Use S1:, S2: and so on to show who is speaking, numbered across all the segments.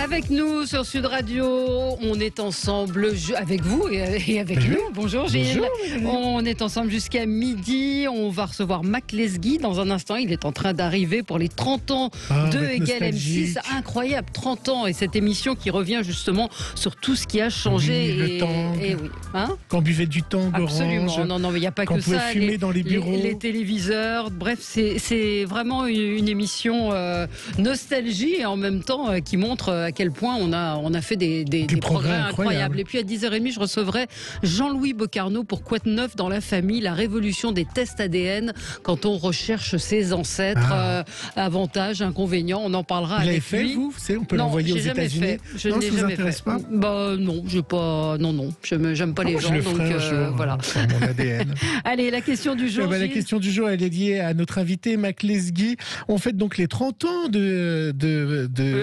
S1: Avec nous sur Sud Radio, on est ensemble avec vous et avec nous. Bonjour Gilles. Bonjour. On est ensemble jusqu'à midi. On va recevoir Mac Lesguy dans un instant. Il est en train d'arriver pour les 30 ans de Égal M6. Incroyable, 30 ans. Et cette émission qui revient justement sur tout ce qui a changé.
S2: Oui, le tang.
S1: Et oui. Hein,
S2: quand on buvait du tang
S1: absolument.
S2: orange.
S1: Non, mais il n'y a pas que ça.
S2: Quand on pouvait fumer dans les bureaux.
S1: Les téléviseurs. Bref, c'est vraiment une émission nostalgie et en même temps qui montre à quel point on a fait des progrès incroyables. Et puis à 10h30, je recevrai Jean-Louis Bocarno pour Quoi de neuf dans la famille, la révolution des tests ADN quand on recherche ses ancêtres, avantages, inconvénients. On en parlera avec lui.
S2: Vous l'avez fait, vous? On peut l'envoyer aux États-Unis.
S1: Je ne l'ai jamais fait.
S2: Pas
S1: non, j'aime pas les gens. Voilà.
S2: Mon ADN.
S1: Allez, la question du jour.
S2: La question du jour, elle est liée à notre invité Mac Lesguy. On fête donc les 30 ans de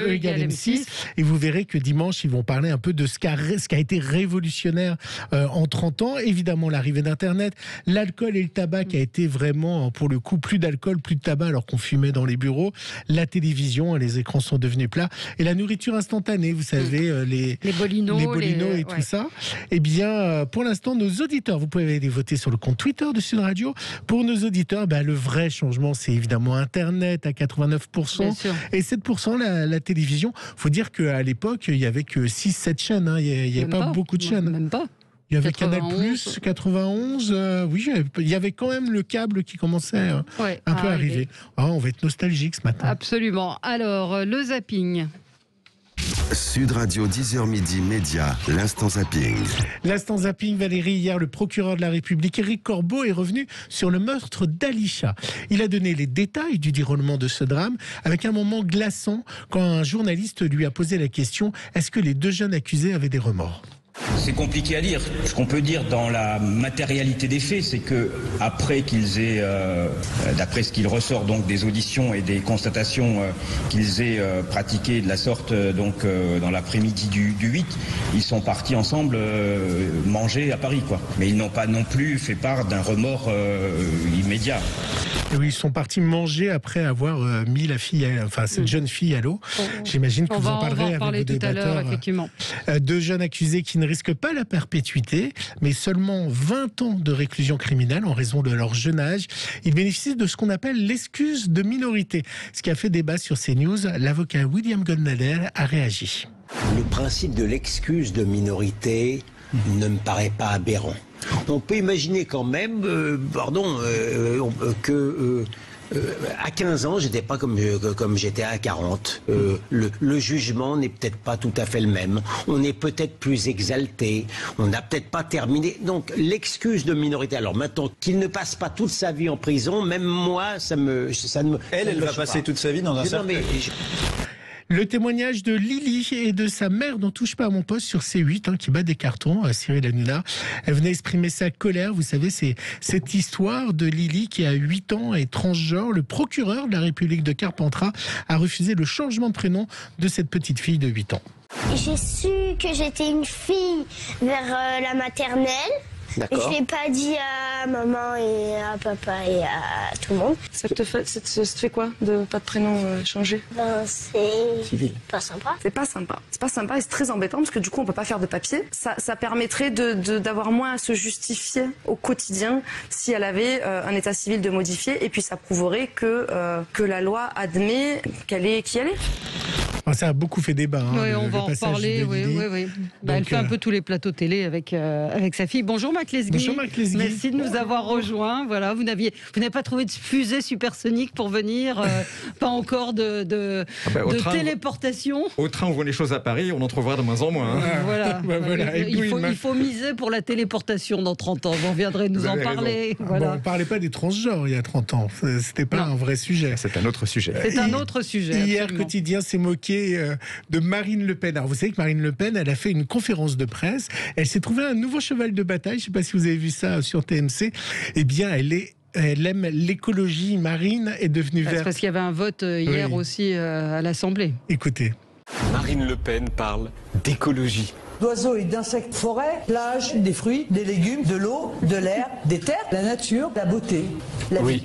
S2: Égal M6. Et vous verrez que dimanche, ils vont parler un peu de ce qui a été révolutionnaire en 30 ans. Évidemment, l'arrivée d'Internet, l'alcool et le tabac qui a été vraiment, pour le coup, plus d'alcool, plus de tabac alors qu'on fumait dans les bureaux. La télévision, les écrans sont devenus plats. Et la nourriture instantanée, vous savez, les bolinos et tout ça. Eh bien, pour l'instant, nos auditeurs, vous pouvez aller voter sur le compte Twitter de Sud Radio. Pour nos auditeurs, le vrai changement, c'est évidemment Internet à 89%. Et 7% la télévision. Il faut dire qu'à l'époque, il n'y avait que 6-7 chaînes. Il n'y avait pas beaucoup de chaînes.
S1: Même pas.
S2: Il y avait Canal+, 91, oui, il y avait quand même le câble qui commençait un peu à arriver. On va être nostalgique ce matin.
S1: Absolument. Alors, le zapping.
S3: Sud Radio, 10h midi, Média, l'instant zapping.
S2: L'instant zapping, Valérie, hier, le procureur de la République, Éric Corbeau, est revenu sur le meurtre d'Alisha. Il a donné les détails du déroulement de ce drame, avec un moment glaçant quand un journaliste lui a posé la question « Est-ce que les deux jeunes accusés avaient des remords ?»
S4: C'est compliqué à dire. Ce qu'on peut dire dans la matérialité des faits, c'est que après qu'ils aient, d'après ce qu'il ressort donc des auditions et des constatations qu'ils aient pratiqué de la sorte donc dans l'après-midi du 8, ils sont partis ensemble manger à Paris, quoi. Mais ils n'ont pas non plus fait part d'un remords immédiat.
S2: Et oui, ils sont partis manger après avoir mis cette jeune fille à l'eau. J'imagine que vous en parlerez avec vos débatteurs.
S1: Effectivement.
S2: Deux jeunes accusés qui ne risquent pas la perpétuité, mais seulement 20 ans de réclusion criminelle en raison de leur jeune âge. Ils bénéficient de ce qu'on appelle l'excuse de minorité. Ce qui a fait débat sur CNews, l'avocat William Goldnadel a réagi.
S5: Le principe de l'excuse de minorité ne me paraît pas aberrant. On peut imaginer quand même, à 15 ans, j'étais pas comme j'étais à 40. Le jugement n'est peut-être pas tout à fait le même. On est peut-être plus exalté. On n'a peut-être pas terminé. Donc, l'excuse de minorité. Alors maintenant, qu'il ne passe pas toute sa vie en prison, même moi, Elle
S6: va passer toute sa vie dans un cercle.
S2: Le témoignage de Lily et de sa mère dont touche pas à mon poste sur C8, qui bat des cartons, Cyril Hanouna. Elle venait exprimer sa colère. Vous savez, c'est cette histoire de Lily qui a 8 ans et transgenre. Le procureur de la République de Carpentras a refusé le changement de prénom de cette petite fille de 8 ans.
S7: J'ai su que j'étais une fille vers la maternelle.
S5: D'accord.
S7: Je l'ai pas dit à maman et à papa et à tout le monde.
S8: Ça te fait quoi de pas de prénom changé?
S7: C'est pas sympa.
S8: C'est pas sympa. C'est pas sympa et c'est très embêtant parce que du coup on peut pas faire de papier. Ça permettrait d'avoir moins à se justifier au quotidien si elle avait un état civil de modifié et puis ça prouverait que la loi admet qu'elle est qui elle est.
S2: Ça a beaucoup fait débat.
S1: Oui, on va en parler. Oui. Elle fait un peu tous les plateaux télé avec sa fille. Bonjour Mac Lesguy.
S2: Bonjour Mac Lesguy.
S1: Merci de nous avoir rejoints. Voilà, vous n'avez pas trouvé de fusée supersonique pour venir. Pas encore de téléportation.
S6: Au train, on voit les choses à Paris, on en trouvera de moins en moins.
S1: Voilà. Il faut miser pour la téléportation dans 30 ans. Vous reviendrez nous en parler. Voilà.
S2: On ne parlait pas des transgenres il y a 30 ans. C'était pas un vrai sujet.
S6: C'est un autre sujet.
S1: C'est un autre sujet.
S2: Hier, Quotidien s'est moqué de Marine Le Pen. Alors vous savez que Marine Le Pen, elle a fait une conférence de presse. Elle s'est trouvée un nouveau cheval de bataille. Je ne sais pas si vous avez vu ça sur TMC. Eh bien, elle aime l'écologie. Marine est devenue verte.
S1: C'est parce qu'il y avait un vote hier aussi à l'Assemblée.
S2: Écoutez.
S9: Marine Le Pen parle d'écologie.
S10: D'oiseaux et d'insectes, forêt, plage, des fruits, des légumes, de l'eau, de l'air, des terres, la nature, la beauté, la vie.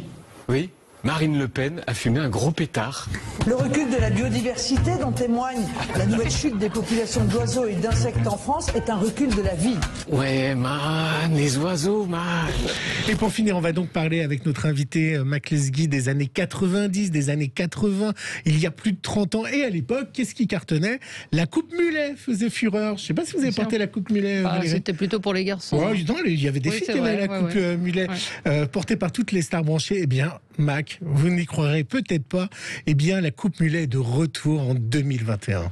S9: Oui. Marine Le Pen a fumé un gros pétard.
S10: Le recul de la biodiversité dont témoigne la nouvelle chute des populations d'oiseaux et d'insectes en France est un recul de la vie.
S9: Ouais, man, les oiseaux, man.
S2: Et pour finir, on va donc parler avec notre invité Mac Lesguy des années 90, des années 80, il y a plus de 30 ans. Et à l'époque, qu'est-ce qui cartonnait? La coupe mulet faisait fureur. Je ne sais pas si vous avez porté la coupe mulet.
S1: C'était plutôt pour les garçons.
S2: Ouais, non, il y avait des filles qui avaient la coupe mulet portée par toutes les stars branchées. Eh bien, Mac, vous n'y croirez peut-être pas, eh bien la coupe mulet est de retour en 2021.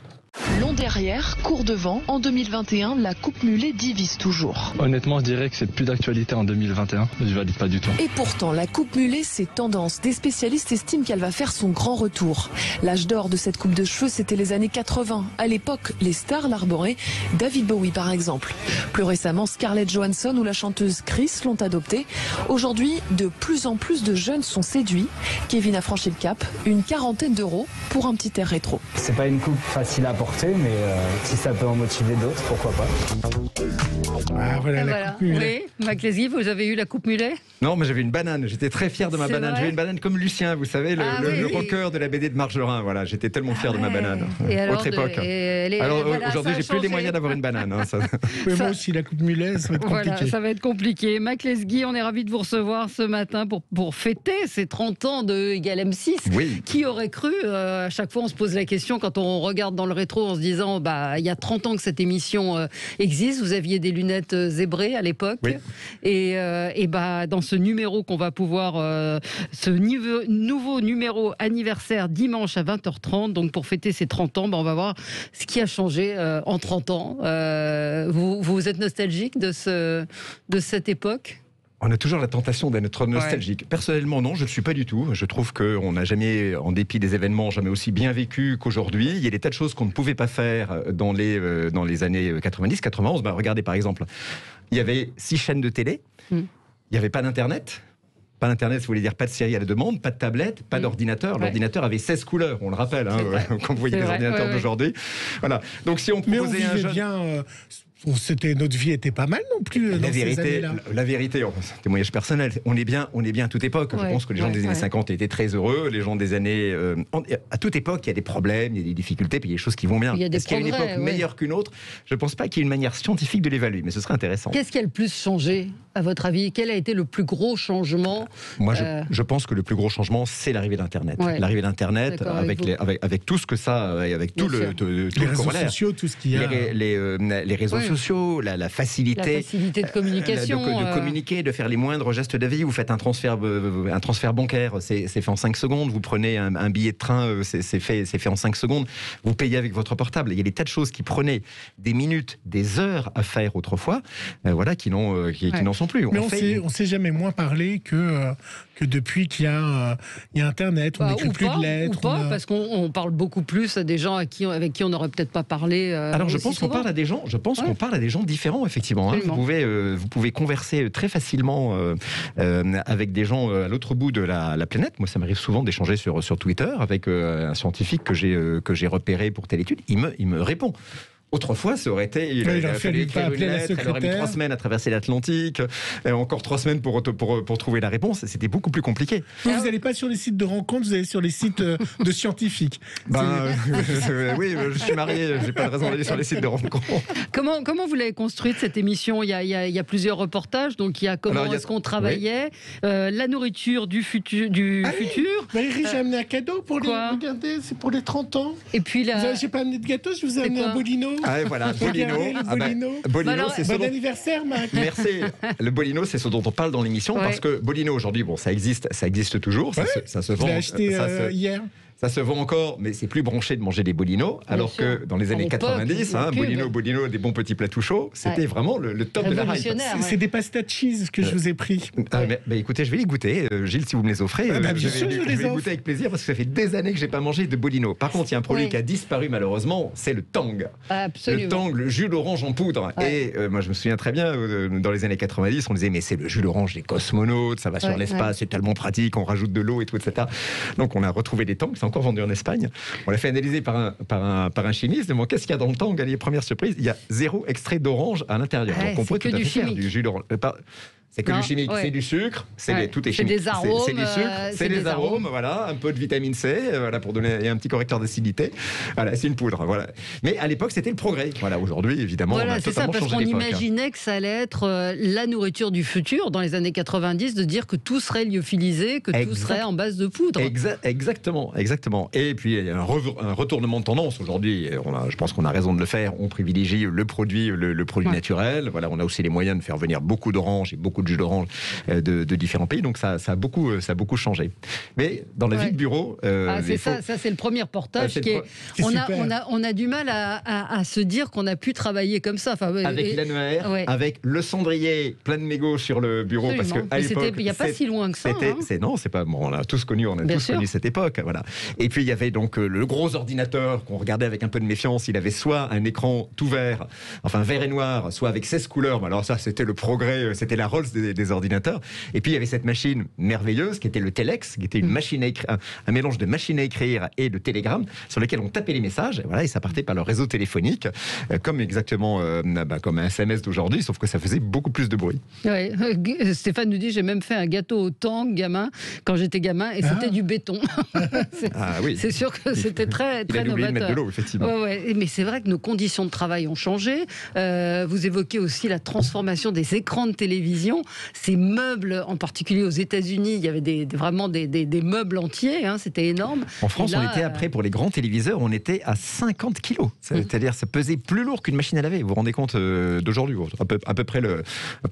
S11: Long derrière, court devant, en 2021, la coupe mulet divise toujours.
S12: Honnêtement, je dirais que c'est plus d'actualité en 2021. Je valide pas du tout.
S11: Et pourtant, la coupe mulet, c'est tendance. Des spécialistes estiment qu'elle va faire son grand retour. L'âge d'or de cette coupe de cheveux, c'était les années 80. À l'époque, les stars l'arboraient. David Bowie, par exemple. Plus récemment, Scarlett Johansson ou la chanteuse Chris l'ont adoptée. Aujourd'hui, de plus en plus de jeunes sont séduits. Kevin a franchi le cap. Une 40aine d'euros pour un petit air rétro.
S13: C'est pas une coupe facile à porter, mais si ça peut en motiver d'autres, pourquoi pas.
S2: Ah, voilà, la coupe mulet.
S1: Oui, Mac Lesguy, vous avez eu la coupe mulet?
S6: Non, mais j'avais une banane. J'étais très fier de ma banane. J'avais une banane comme Lucien, vous savez, le rocker de la BD de Margerin. Voilà, j'étais tellement fier de ma banane. Autre époque. Alors aujourd'hui, j'ai plus les moyens d'avoir une banane. Hein, ça.
S2: Oui, moi aussi, la coupe mulet, ça va être compliqué.
S1: Voilà, ça va être compliqué. Mac Lesguy, on est ravis de vous recevoir ce matin pour fêter ces 30 ans de Égal M6.
S6: Oui.
S1: Qui aurait cru À chaque fois, on se pose la question quand on regarde dans le rétro en se disant, il y a 30 ans que cette émission existe. Vous aviez des lunettes zébrées à l'époque.
S6: Oui.
S1: Et dans ce numéro qu'on va pouvoir, ce nouveau numéro anniversaire dimanche à 20h30, donc pour fêter ces 30 ans, on va voir ce qui a changé en 30 ans. Vous êtes nostalgique de cette époque ?
S6: On a toujours la tentation d'être nostalgique. Personnellement, non, je ne le suis pas du tout. Je trouve qu'on n'a jamais, en dépit des événements, jamais aussi bien vécu qu'aujourd'hui. Il y a des tas de choses qu'on ne pouvait pas faire dans les années 90, 91. Regardez par exemple, il y avait 6 chaînes de télé, il n'y avait pas d'Internet. Pas d'Internet, ça voulait dire pas de série à la demande, pas de tablette, pas d'ordinateur. L'ordinateur avait 16 couleurs, on le rappelle, quand vous voyez les ordinateurs d'aujourd'hui. Voilà. Donc si on proposait un jeune...
S2: Notre vie était pas mal non plus dans ces années-là.
S6: La vérité, c'est un témoignage personnel, on est bien à toute époque. Je pense que les gens des années 50 étaient très heureux, les gens des années... à toute époque, il y a des problèmes, il y a des difficultés, puis il y a des choses qui vont bien. Est-ce qu'il y a une époque meilleure qu'une autre? Je ne pense pas qu'il y ait une manière scientifique de l'évaluer, mais ce serait intéressant.
S1: Qu'est-ce qui a le plus changé, à votre avis? Quel a été le plus gros changement?
S6: Moi, je pense que le plus gros changement, c'est l'arrivée d'Internet. L'arrivée d'Internet, avec tout ce que ça... avec tout le
S2: les réseaux sociaux, tout ce qu'il y a.
S6: Les réseaux sociaux, la facilité
S1: de communication,
S6: de communiquer, de faire les moindres gestes de vie. Vous faites un transfert bancaire, c'est fait en 5 secondes. Vous prenez un billet de train, c'est fait en 5 secondes. Vous payez avec votre portable. Il y a des tas de choses qui prenaient des minutes, des heures à faire autrefois, qui n'en sont plus.
S2: Mais on s'est jamais moins parlé que depuis qu'il y a Internet. On n'écrit plus de lettres.
S1: Ou pas, parce qu'on parle beaucoup plus à des gens avec qui on n'aurait peut-être pas parlé.
S6: Alors je pense qu'on parle à des gens. Qu'on parle à des gens différents, effectivement. Vous pouvez converser très facilement avec des gens à l'autre bout de la planète. Moi, ça m'arrive souvent d'échanger sur Twitter avec un scientifique que j'ai repéré pour telle étude. Il me répond. Autrefois, ça aurait été... Il a fallu écrire une lettre, elle aurait mis 3 semaines à traverser l'Atlantique, et encore 3 semaines pour trouver la réponse. C'était beaucoup plus compliqué.
S2: Vous n'allez pas sur les sites de rencontres, vous allez sur les sites de scientifiques.
S6: Oui, je suis marié, je n'ai pas de raison d'aller sur les sites de rencontres.
S1: Comment vous l'avez construite, cette émission? Il y a plusieurs reportages, donc il y a comment est-ce qu'on travaillait, la nourriture du futur.
S2: Valérie, j'ai amené un cadeau pour regardez, c'est pour les 30 ans.
S1: Et puis
S2: j'ai pas amené de gâteau, je vous ai amené un bolino.
S6: Voilà, Bolino.
S2: Bolino, c'est bon anniversaire, Mac.
S6: Merci. Le Bolino, c'est ce dont on parle dans l'émission, parce que Bolino, aujourd'hui, ça existe toujours, ça se vend.
S2: Je l'ai acheté hier.
S6: Ça se vend encore, mais c'est plus branché de manger des bolinos, alors que dans les années 90, bolino, des bons petits plats tout chauds, c'était vraiment le top de la hype.
S2: C'est des pasta cheese que je vous ai pris.
S6: Écoutez, je vais les goûter. Gilles, si vous me les offrez, je vais les goûter avec plaisir, parce que ça fait des années que je n'ai pas mangé de bolino. Par contre, il y a un produit qui a disparu malheureusement, c'est le Tang.
S1: Absolument.
S6: Le Tang, le jus d'orange en poudre. Et moi, je me souviens très bien, dans les années 90, on disait, mais c'est le jus d'orange des cosmonautes, ça va sur l'espace, c'est tellement pratique, on rajoute de l'eau et tout, etc. Donc on a retrouvé des Tang, c'est encore vendu en Espagne. On l'a fait analyser par un chimiste. Bon, qu'est-ce qu'il y a dans le Tang? Première surprise, il y a 0 extrait d'orange à l'intérieur. Donc on pourrait tout à fait faire du jus d'orange. C'est que du chimique, c'est du sucre, tout est chimique.
S1: Des arômes,
S6: c'est du sucre, c'est des arômes, voilà, un peu de vitamine C, voilà, pour donner et un petit correcteur d'acidité. Voilà, c'est une poudre, voilà. Mais à l'époque, c'était le progrès. Voilà, aujourd'hui, évidemment, on a totalement changé d'époque.
S1: Parce qu'on imaginait que ça allait être la nourriture du futur dans les années 90, de dire que tout serait lyophilisé, que tout serait en base de poudre.
S6: Exactement. Et puis il y a un retournement de tendance aujourd'hui. Je pense qu'on a raison de le faire. On privilégie le produit naturel. Voilà, on a aussi les moyens de faire venir beaucoup d'oranges et beaucoup de jus d'orange de différents pays. Donc ça a beaucoup changé. Mais dans la vie de bureau,
S1: ça c'est le premier reportage on a du mal à se dire qu'on a pu travailler comme ça.
S6: Avec l'annuaire, avec le cendrier plein de mégots sur le bureau.
S1: Absolument. Parce que il n'y a pas si loin que ça.
S6: Non, c'est pas. Bon, on a tous connu cette époque. Voilà. Et puis il y avait donc le gros ordinateur qu'on regardait avec un peu de méfiance. Il avait soit un écran tout vert, enfin vert et noir, soit avec 16 couleurs. Mais alors ça, c'était le progrès, c'était la Rolls des ordinateurs. Et puis il y avait cette machine merveilleuse qui était le Telex, qui était une machine à écrire, un mélange de machine à écrire et de télégramme sur lequel on tapait les messages. Et ça partait par le réseau téléphonique, comme un SMS d'aujourd'hui, sauf que ça faisait beaucoup plus de bruit.
S1: Ouais. Stéphane nous dit, j'ai même fait un gâteau au thon quand j'étais gamin, et c'était du béton. C'est sûr que c'était très
S6: novateur. Il a oublié de mettre de l'eau, effectivement.
S1: Mais c'est vrai que nos conditions de travail ont changé. Vous évoquez aussi la transformation des écrans de télévision. Ces meubles, en particulier aux États-Unis, il y avait vraiment des meubles entiers. C'était énorme.
S6: En France, on était après, pour les grands téléviseurs, on était à 50 kilos. C'est-à-dire, ça pesait plus lourd qu'une machine à laver. Vous vous rendez compte d'aujourd'hui, à peu près le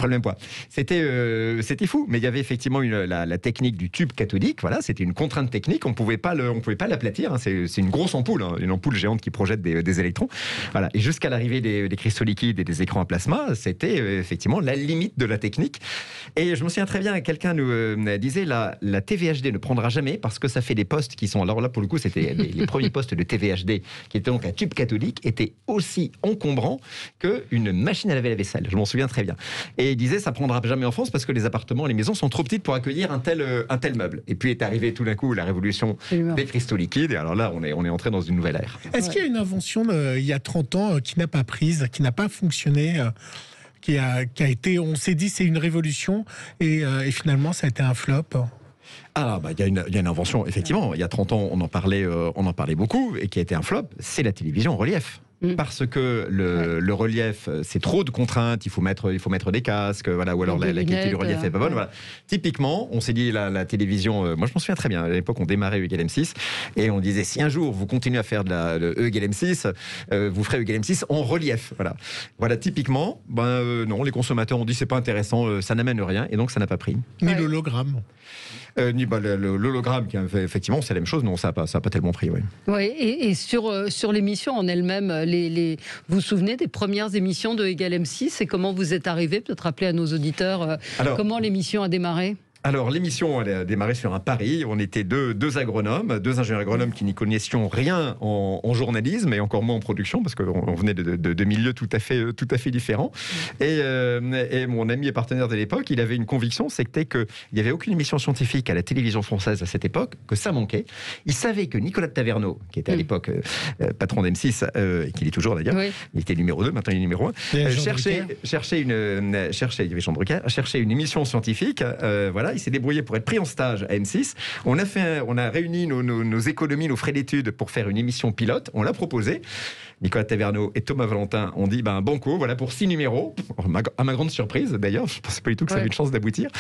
S6: même poids. C'était fou, mais il y avait effectivement la technique du tube cathodique. Voilà, c'était une contrainte technique. On pouvait pas l'aplatir. C'est une grosse ampoule, une ampoule géante qui projette des électrons. Voilà. Et jusqu'à l'arrivée des cristaux liquides et des écrans à plasma, c'était effectivement la limite de la technique. Et je me souviens très bien, quelqu'un nous disait la TVHD ne prendra jamais parce que ça fait des postes qui sont. Alors là, pour le coup, c'était les premiers postes de TVHD qui étaient donc à tube cathodique étaient aussi encombrants qu'une machine à laver la vaisselle. Je m'en souviens très bien. Et il disait ça prendra jamais en France parce que les appartements, les maisons sont trop petites pour accueillir un tel meuble. Et puis est arrivée tout d'un coup la révolution des cristaux liquides. Et alors là, on est entré dans une nouvelle ère.
S2: Est-ce qu'il y a une invention il y a 30 ans qui n'a pas prise, qui n'a pas fonctionné, qui a été, on s'est dit c'est une révolution et finalement ça a été un flop?
S6: Il y a une invention, effectivement. Il y a 30 ans, on en parlait beaucoup, et qui a été un flop, c'est la télévision en relief. Parce que le relief, c'est trop de contraintes, il faut mettre des casques, voilà, ou alors la qualité du relief est pas bonne. Voilà. Typiquement, on s'est dit la télévision, moi je m'en souviens très bien, à l'époque on démarrait E = M6, et on disait si un jour vous continuez à faire de E = M6, vous ferez E = M6 en relief. Voilà typiquement, non, les consommateurs ont dit c'est pas intéressant, ça n'amène rien, et donc ça n'a pas pris.
S2: Ni l'hologramme.
S6: L'hologramme, effectivement, c'est la même chose. Non, ça n'a pas tellement pris.
S1: Oui, et sur l'émission en elle-même, vous vous souvenez des premières émissions de E = M6 et comment vous êtes arrivé? Peut-être rappeler à nos auditeurs comment l'émission a démarré.
S6: Alors, l'émission, elle a démarré sur un pari. On était deux agronomes, deux ingénieurs agronomes qui n'y connaissions rien en journalisme et encore moins en production, parce qu'on venait de milieux tout à fait différents. Et mon ami et partenaire de l'époque, il avait une conviction, c'était qu'il n'y avait aucune émission scientifique à la télévision française à cette époque, que ça manquait. Il savait que Nicolas de Taverneau, qui était à l'époque patron d'M6, et qu'il est toujours d'ailleurs, il était numéro 2, maintenant il est numéro 1, cherchait une émission scientifique, voilà. Il s'est débrouillé pour être pris en stage à M6. On a réuni nos économies, nos frais d'études pour faire une émission pilote. On l'a proposé. Nicolas Taverneau et Thomas Valentin ont dit banco, voilà pour 6 numéros. À ma grande surprise, d'ailleurs, je ne pensais pas du tout que ça avait une chance d'aboutir.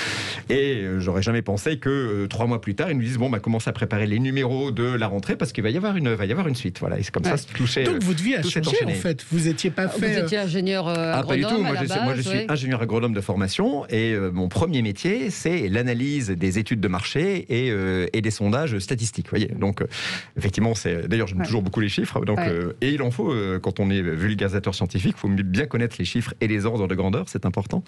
S6: Et j'aurais jamais pensé que 3 mois plus tard, ils nous disent commencez à préparer les numéros de la rentrée parce qu'il va y avoir une suite. Voilà. Et c'est comme ça se touchait.
S2: Donc votre vie a changé en fait. Vous n'étiez pas fait.
S1: Vous étiez ingénieur agronome.
S6: Pas du tout.
S1: Moi,
S6: je suis ingénieur agronome de formation et mon premier métier, c'est l'analyse des études de marché et des sondages statistiques. Voyez. Donc effectivement, d'ailleurs, j'aime toujours beaucoup les chiffres. Donc, et il en faut. Quand on est vulgarisateur scientifique, il faut bien connaître les chiffres et les ordres de grandeur, c'est important.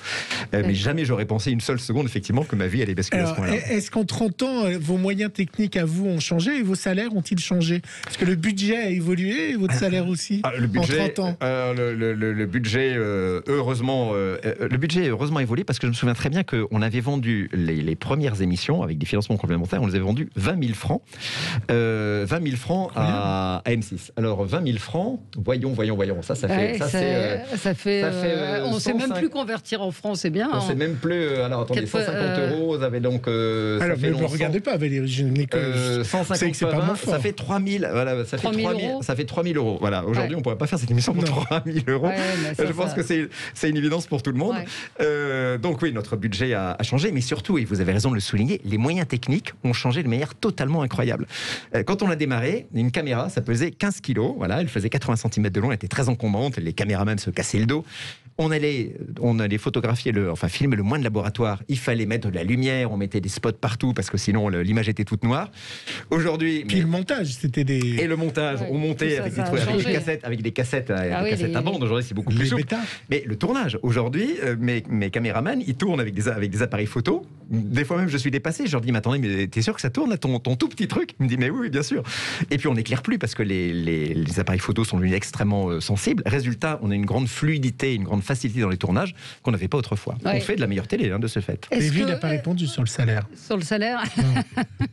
S6: Mais jamais j'aurais pensé une seule seconde, effectivement, que ma vie allait basculer à ce point-là.
S2: Est-ce qu'en 30 ans, vos moyens techniques à vous ont changé et vos salaires ont-ils changé? Est-ce que le budget a évolué et votre salaire aussi en 30 ans?
S6: Le budget, heureusement, a évolué parce que je me souviens très bien qu'on avait vendu les les premières émissions avec des financements complémentaires, on les avait vendus 20 000 francs. 20 000 francs à M6. Alors 20 000 francs, voyons. Ça fait.
S1: On ne sait même plus convertir en francs, c'est bien.
S6: On ne sait même plus. Alors attendez, 150 euros, vous avez donc.
S2: Alors mais vous ne regardez pas, Valérie, je n'ai que.
S6: 150 c'est pas mon fort. Ça fait 3 000. Voilà, ça fait 3 000 euros. Voilà. Aujourd'hui, on ne pourrait pas faire cette émission pour 3 000 euros. Je pense que c'est une évidence pour tout le monde. Donc oui, notre budget a changé, mais surtout, et vous avez raison de le souligner, les moyens techniques ont changé de manière totalement incroyable. Quand on a démarré, une caméra, ça pesait 15 kilos. Voilà, elle faisait 80 cm de long, elle était très encombrante. Les caméramans se cassaient le dos. On allait photographier, filmer le moins de laboratoire. Il fallait mettre de la lumière, on mettait des spots partout parce que sinon l'image était toute noire. Aujourd'hui,
S2: puis le montage, c'était des.
S6: Et le montage, on montait avec des cassettes à bande. Aujourd'hui, c'est beaucoup plus souple. Mais le tournage, aujourd'hui, mes caméramans, ils tournent avec des appareils photo. Des fois même, je suis dépassé. Je leur dis, mais attendez, mais t'es sûr que ça tourne là, ton tout petit truc? Il me dit, mais oui, bien sûr. Et puis on n'éclaire plus parce que les appareils photo sont devenus extrêmement sensibles. Résultat, on a une grande fluidité, une grande facilité dans les tournages qu'on n'avait pas autrefois. On fait de la meilleure télé de ce fait.
S2: Et lui, il n'a pas répondu sur le salaire.
S1: Sur le salaire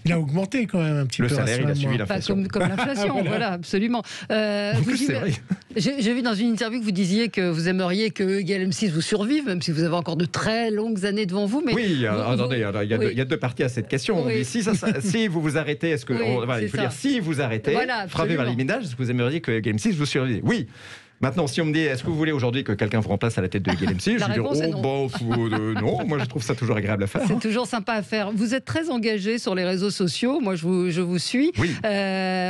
S2: Il a augmenté quand même un petit peu.
S6: Le salaire, il a suivi l'inflation.
S1: Comme l'inflation, voilà, absolument.
S6: En plus, c'est vrai.
S1: J'ai vu dans une interview que vous disiez que vous aimeriez que Égal M6 vous survive, même si vous avez encore de très longues années devant vous. Mais
S6: oui, attendez, il y a deux parties à cette question. Oui. On dit, si vous vous arrêtez, est-ce que il faut dire si vous arrêtez, frappez vers les ménages, est-ce que vous aimeriez que Égal M6 vous survive? Oui. Maintenant, si on me dit, est-ce que vous voulez aujourd'hui que quelqu'un vous remplace à la tête de Égal M6, je vais dire, non, moi je trouve ça toujours agréable à faire.
S1: C'est toujours sympa à faire. Vous êtes très engagé sur les réseaux sociaux, moi je vous suis.
S6: Oui.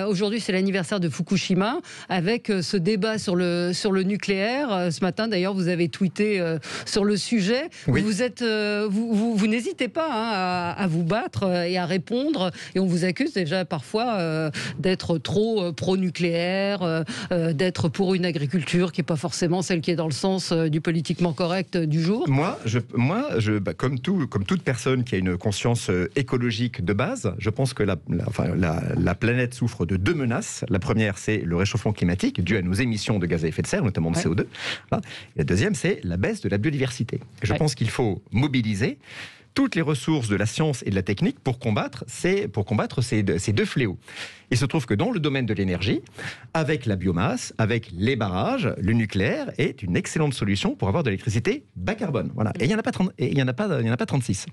S1: Aujourd'hui, c'est l'anniversaire de Fukushima, avec ce débat sur le nucléaire. Ce matin, d'ailleurs, vous avez tweeté sur le sujet. Oui. Vous n'hésitez pas à vous battre et à répondre, et on vous accuse déjà parfois d'être trop pro-nucléaire, d'être pour une agriculture qui n'est pas forcément celle qui est dans le sens du politiquement correct du jour.
S6: Moi, comme toute personne qui a une conscience écologique de base, je pense que la planète souffre de deux menaces. La première, c'est le réchauffement climatique dû à nos émissions de gaz à effet de serre, notamment de CO2. Voilà. Et la deuxième, c'est la baisse de la biodiversité. Et je pense qu'il faut mobiliser toutes les ressources de la science et de la technique pour combattre ces deux fléaux. Il se trouve que dans le domaine de l'énergie, avec la biomasse, avec les barrages, le nucléaire est une excellente solution pour avoir de l'électricité bas carbone. Voilà. Et il n'y en a pas 36.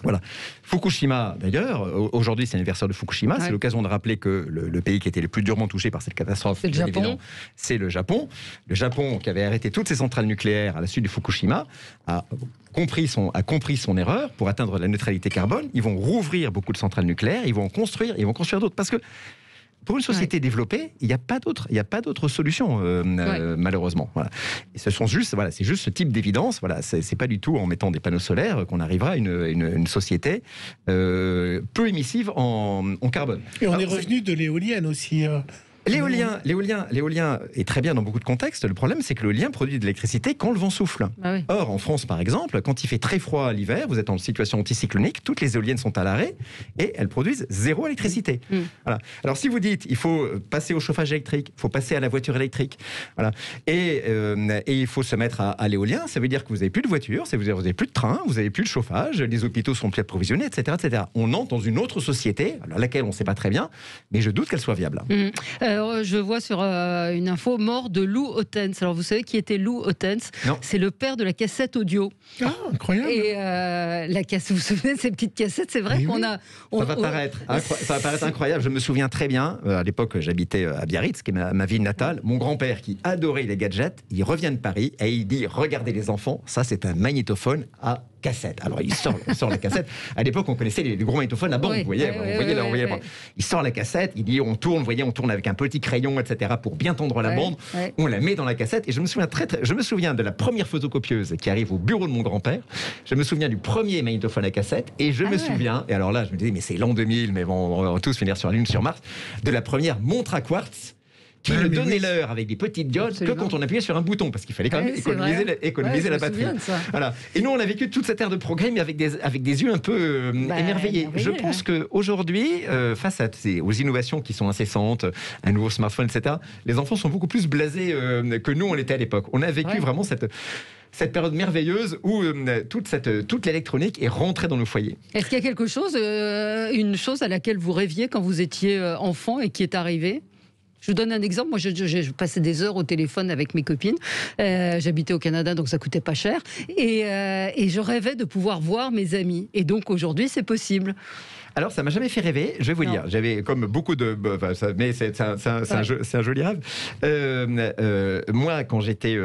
S6: Voilà. Fukushima, d'ailleurs, aujourd'hui c'est l'anniversaire de Fukushima, c'est l'occasion de rappeler que le pays qui était le plus durement touché par cette catastrophe,
S1: c'est le Japon.
S6: C'est le Japon. Le Japon, qui avait arrêté toutes ses centrales nucléaires à la suite de Fukushima, a compris son erreur pour atteindre la neutralité carbone. Ils vont rouvrir beaucoup de centrales nucléaires, ils vont en construire d'autres, parce que pour une société développée, il n'y a pas d'autre solution, malheureusement. Voilà. Et c'est juste ce type d'évidence. Voilà, c'est pas du tout en mettant des panneaux solaires qu'on arrivera à une société peu émissive en carbone.
S2: Et on est revenu de l'éolienne aussi.
S6: L'éolien est très bien dans beaucoup de contextes. Le problème, c'est que l'éolien produit de l'électricité quand le vent souffle.
S1: Ah oui.
S6: Or, en France, par exemple, quand il fait très froid l'hiver, vous êtes en situation anticyclonique, toutes les éoliennes sont à l'arrêt et elles produisent zéro électricité. Voilà. Alors, si vous dites, il faut passer au chauffage électrique, il faut passer à la voiture électrique, voilà, et il faut se mettre à l'éolien, ça veut dire que vous n'avez plus de voiture, ça veut dire que vous n'avez plus de train, vous n'avez plus de chauffage, les hôpitaux sont plus approvisionnés, etc., etc. On entre dans une autre société, à laquelle on ne sait pas très bien, mais je doute qu'elle soit viable.
S1: Je vois sur une info mort de Lou Ottens. Alors vous savez qui était Lou Ottens? C'est le père de la cassette audio.
S2: Ah, incroyable.
S1: Et la cassette, vous vous souvenez de ces petites cassettes? C'est vrai qu'on a.
S6: Ça va paraître incroyable. Je me souviens très bien. À l'époque, j'habitais à Biarritz, qui est ma ville natale. Mon grand-père, qui adorait les gadgets, il revient de Paris et il dit: regardez les enfants, ça c'est un magnétophone à cassette. Alors il sort la cassette. À l'époque, on connaissait les gros magnétophones à bande. Vous voyez, il sort la cassette, il dit on tourne avec un petit crayon, etc. pour bien tendre la bande. On la met dans la cassette. Et je me souviens de la première photocopieuse qui arrive au bureau de mon grand-père. Je me souviens du premier magnétophone à cassette. Et je me souviens, et alors là, je me disais, mais c'est l'an 2000, mais bon, on va tous finir sur la Lune, sur Mars, de la première montre à quartz qui ne donnait l'heure avec des petites diodes que quand on appuyait sur un bouton, parce qu'il fallait quand même économiser la batterie. Voilà. Et nous, on a vécu toute cette ère de progrès, mais avec des yeux un peu émerveillés. Je pense qu'aujourd'hui, face aux innovations qui sont incessantes, un nouveau smartphone, etc., les enfants sont beaucoup plus blasés que nous, on l'était à l'époque. On a vécu vraiment cette période merveilleuse où toute l'électronique est rentrée dans nos foyers.
S1: Est-ce qu'il y a quelque chose, une chose à laquelle vous rêviez quand vous étiez enfant et qui est arrivée ? Je vous donne un exemple. Moi, je passais des heures au téléphone avec mes copines. J'habitais au Canada, donc ça coûtait pas cher. Et je rêvais de pouvoir voir mes amis. Et donc, aujourd'hui, c'est possible.
S6: Alors, ça m'a jamais fait rêver, je vais vous dire. J'avais comme beaucoup de... mais c'est un joli rêve. Moi, quand j'étais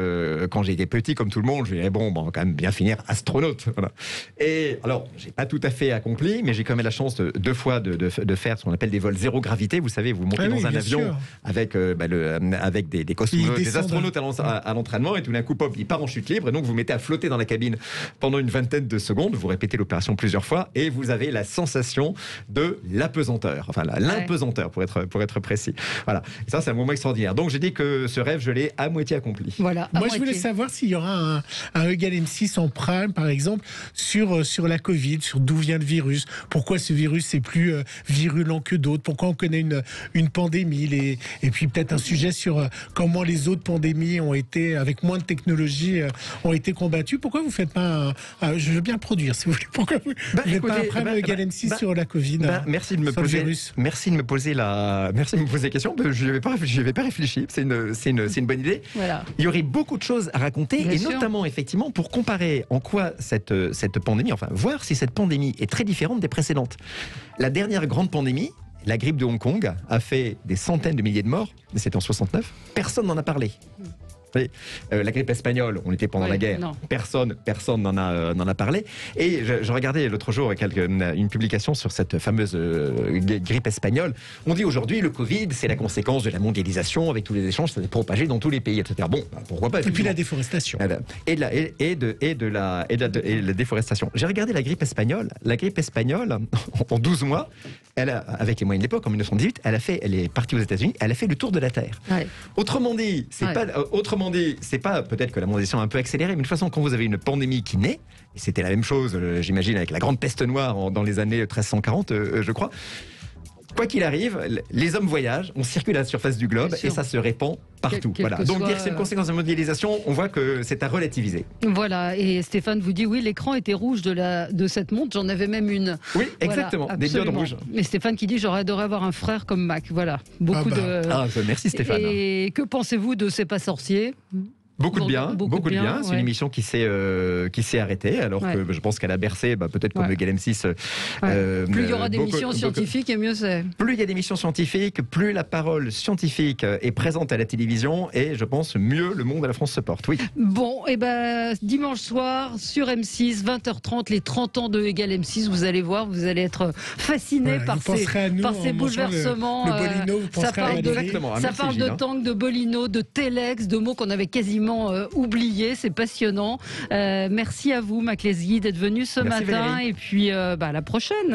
S6: petit, comme tout le monde, je me disais, bon, quand même bien finir astronaute. Voilà. Et alors, j'ai pas tout à fait accompli, mais j'ai quand même la chance deux fois de faire ce qu'on appelle des vols zéro gravité. Vous savez, vous montez dans un avion avec des cosmonautes, des astronautes à l'entraînement, et tout d'un coup, pop, il part en chute libre, et donc vous mettez à flotter dans la cabine pendant une vingtaine de secondes. Vous répétez l'opération plusieurs fois, et vous avez la sensation de l'apesanteur, enfin l'impesanteur pour être précis. Voilà. Et ça, c'est un moment extraordinaire. Donc j'ai dit que ce rêve, je l'ai à moitié accompli.
S1: Voilà.
S2: Moi, je voulais savoir s'il y aura un Egal M6 en prime, par exemple, sur la Covid, sur d'où vient le virus, pourquoi ce virus est plus virulent que d'autres, pourquoi on connaît une pandémie, et puis peut-être un sujet sur comment les autres pandémies ont été, avec moins de technologie, ont été combattues. Pourquoi vous ne faites pas je veux bien le produire, si vous voulez. Pourquoi vous ne faites pas un prime Egal M6 sur la Covid?
S6: Merci de me poser la question. Je n'y avais pas réfléchi. C'est une bonne idée.
S1: Voilà.
S6: Il y aurait beaucoup de choses à raconter,
S1: Bien sûr.
S6: notamment effectivement pour comparer en quoi cette pandémie, enfin voir si cette pandémie est très différente des précédentes. La dernière grande pandémie, la grippe de Hong Kong, a fait des centaines de milliers de morts, mais c'était en 69. Personne n'en a parlé. La grippe espagnole, on était pendant la guerre, personne n'en a parlé. Et je regardais l'autre jour une publication sur cette fameuse grippe espagnole. On dit aujourd'hui le Covid, c'est la conséquence de la mondialisation, avec tous les échanges, ça s'est propagé dans tous les pays, etc. Bon, pourquoi pas.
S2: Et puis la déforestation.
S6: Et la déforestation. J'ai regardé la grippe espagnole. La grippe espagnole, en 12 mois, avec les moyens de l'époque, en 1918, elle est partie aux États-Unis, elle a fait le tour de la Terre. Ouais. Autrement dit, c'est pas peut-être que la mondialisation a un peu accéléré, mais de toute façon, quand vous avez une pandémie qui naît, et c'était la même chose, j'imagine, avec la grande peste noire dans les années 1340, je crois. Quoi qu'il arrive, les hommes voyagent, on circule à la surface du globe et ça se répand partout. Voilà. Donc dire que c'est une conséquence de la mondialisation, on voit que c'est à relativiser.
S1: Voilà, et Stéphane vous dit oui, l'écran était rouge de cette montre, j'en avais même une.
S6: Oui, exactement, des diodes rouges.
S1: Mais Stéphane qui dit j'aurais adoré avoir un frère comme Mac. Voilà,
S6: merci Stéphane.
S1: Et que pensez-vous de C'est pas sorcier ?
S6: Beaucoup de bien. C'est une émission qui s'est arrêtée, alors que je pense qu'elle a bercé, peut-être comme le Egal M6.
S1: Plus il y aura d'émissions scientifiques, et mieux c'est.
S6: Plus il y a d'émissions scientifiques, plus la parole scientifique est présente à la télévision, et je pense mieux le monde à la France se porte. Oui.
S1: Bon, dimanche soir sur M6, 20h30, les 30 ans de Egal M6. Vous allez voir, vous allez être fasciné par ces bouleversements.
S2: Le Bolino,
S1: ça parle de tank, de Bolino, de Telex, de mots qu'on avait quasiment oublié, c'est passionnant. Merci à vous, Mac Lesguy, d'être venu ce matin. Valérie. Et puis, à la prochaine.